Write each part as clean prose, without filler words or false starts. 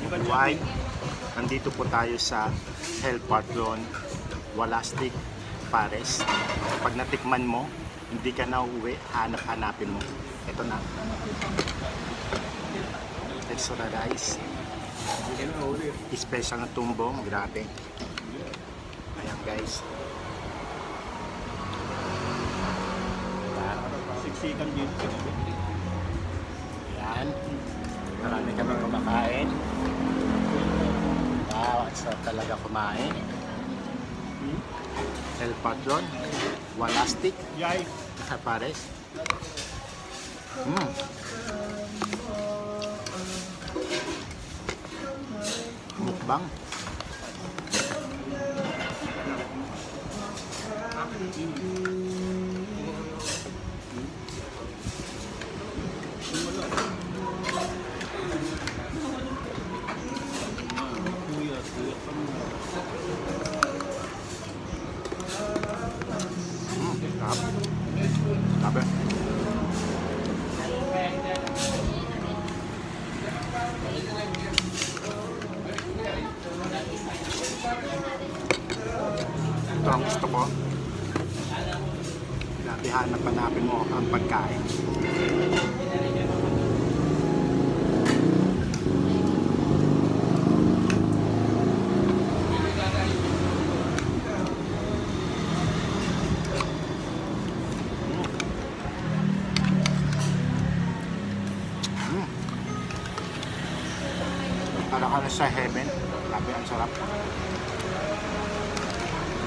Buhay. Nandito po tayo sa Hell Patron Walastic Pares. Pag natikman mo, hindi ka na uuwi, hanap-hanapin mo. Ito na. Textura rice. Special na tumbong, grabe. Ayan guys. Siksikan dito. Ayan. Marami kami kumakain. Wow, ang sarap talaga kumain. El Patron, Walastic, Yay! Pares. Mukbang. Sabi. Ito ang gusto ko. Hanap-hanapin mo ang pagkain. Para ka na sa heaven. Grabe, ang sarap.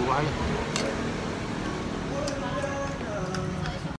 Buhay.